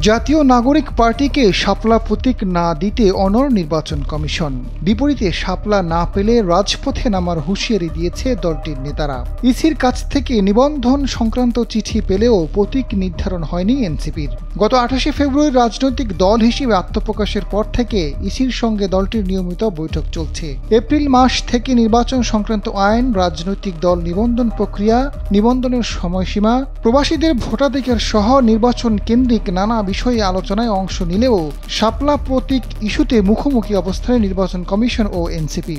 জাতীয় নাগরিক পার্টিকে শাপলা প্রতীক না দিতে অনড় নির্বাচন কমিশন। বিপরীতে শাপলা না পেলে রাজপথে নামার হুঁশিয়ারি দিয়েছে দলটির নেতারা। ইসির কাছ থেকে নিবন্ধন সংক্রান্ত চিঠি পেলেও প্রতীক নির্ধারণ হয়নি এনসিপির। গত 28 ফেব্রুয়ারি রাজনৈতিক দল হিসেবে আত্মপ্রকাশের পর থেকে ইসির সঙ্গে দলটির নিয়মিত বৈঠক চলছে। এপ্রিল মাস থেকে নির্বাচন সংক্রান্ত আইন, রাজনৈতিক দল নিবন্ধন প্রক্রিয়া, নিবন্ধনের সময়সীমা, প্রবাসীদের ভোটাধিকার সহ নির্বাচন কেন্দ্রিক নানা বিষয়ে আলোচনায় অংশ নিলেও শাপলা প্রতীক ইস্যুতে মুখোমুখি অবস্থানে নির্বাচন কমিশন ও এনসিপি।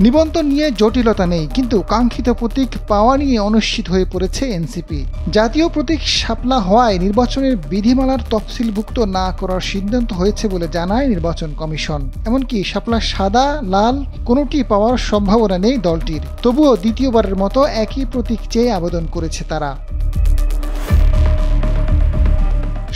নিবন্ধন নিয়ে জটিলতা নেই, কিন্তু কাঙ্ক্ষিত প্রতীক পাওয়া নিয়ে অনিশ্চিত হয়ে পড়েছে এনসিপি। জাতীয় প্রতীক শাপলা হওয়ায় নির্বাচনের বিধিমালার তফসিলভুক্ত না করার সিদ্ধান্ত হয়েছে বলে জানায় নির্বাচন কমিশন। এমনকি শাপলা সাদা, লাল কোনোটি পাওয়ার সম্ভাবনা নেই দলটির। তবুও দ্বিতীয়বারের মতো একই প্রতীক চেয়ে আবেদন করেছে তারা।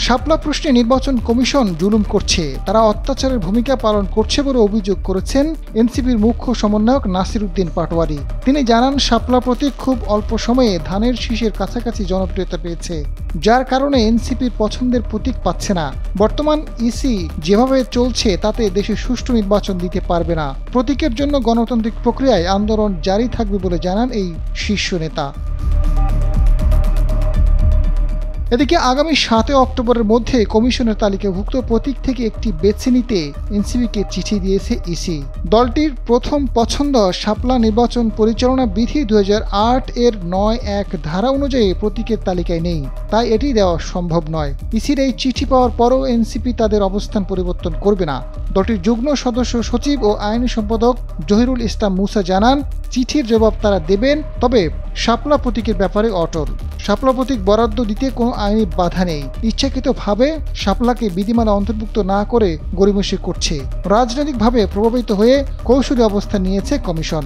শাপলা প্রশ্নে নির্বাচন কমিশন জুলুম করছে, তারা অত্যাচারের ভূমিকা পালন করছে বলে অভিযোগ করেছেন এনসিপির মুখ্য সমন্বয়ক নাসির উদ্দিন পাটোয়ারি। তিনি জানান, শাপলা প্রতীক খুব অল্প সময়ে ধানের শীষের কাছাকাছি জনপ্রিয়তা পেয়েছে, যার কারণে এনসিপির পছন্দের প্রতীক পাচ্ছে না। বর্তমান ইসি যেভাবে চলছে তাতে দেশে সুষ্ঠু নির্বাচন দিতে পারবে না। প্রতীকের জন্য গণতান্ত্রিক প্রক্রিয়ায় আন্দোলন জারি থাকবে বলে জানান এই শীর্ষ নেতা। এদিকে আগামী 7 অক্টোবরের মধ্যে কমিশনের তালিকাভুক্ত প্রতীক থেকে একটি বেছে নিতে এনসিপিকে চিঠি দিয়েছে ইসি। দলটির প্রথম পছন্দ শাপলা নির্বাচন পরিচালনা বিধি 2008 এর 9(1) ধারা অনুযায়ী প্রতীকের তালিকায় নেই, তাই এটি দেওয়া সম্ভব নয়। ইসির এই চিঠি পাওয়ার পরও এনসিপি তাদের অবস্থান পরিবর্তন করবে না। দলটির যুগ্ম সদস্য সচিব ও আইনি সম্পাদক জহিরুল ইসলাম মুসা জানান, চিঠির জবাব তারা দেবেন, তবে শাপলা প্রতীকের ব্যাপারে অটল। শাপলা প্রতীক বরাদ্দ দিতে কোনো আইনি বাধা নেই। ইচ্ছাকৃতভাবে শাপলাকে বিধিমালা অন্তর্ভুক্ত না করে গড়িমসি করছে। রাজনৈতিকভাবে প্রভাবিত হয়ে কৌশলী অবস্থান নিয়েছে কমিশন।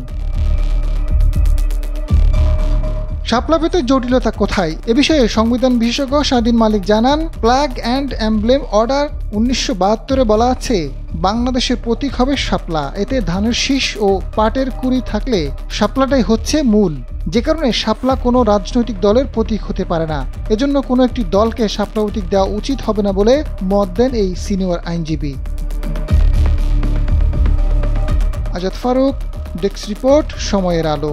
শাপলা পেতে জটিলতা কোথায়? এ বিষয়ে সংবিধান বিশেষজ্ঞ স্বাধীন মালিক জানান, ফ্ল্যাগ অ্যান্ড এমব্লেম অর্ডার 1972-এ বলা আছে, বাংলাদেশের প্রতীক হবে শাপলা। এতে ধানের শীষ ও পাটের কুড়ি থাকলে শাপলাটাই হচ্ছে মূল, যে কারণে শাপলা কোনো রাজনৈতিক দলের প্রতীক হতে পারে না। এজন্য কোনো একটি দলকে শাপলা প্রতীক দেওয়া উচিত হবে না বলে মত দেন এই সিনিয়র আইনজীবী। আজাদ ফারুক, ডেস্ক রিপোর্ট, সময়ের আলো।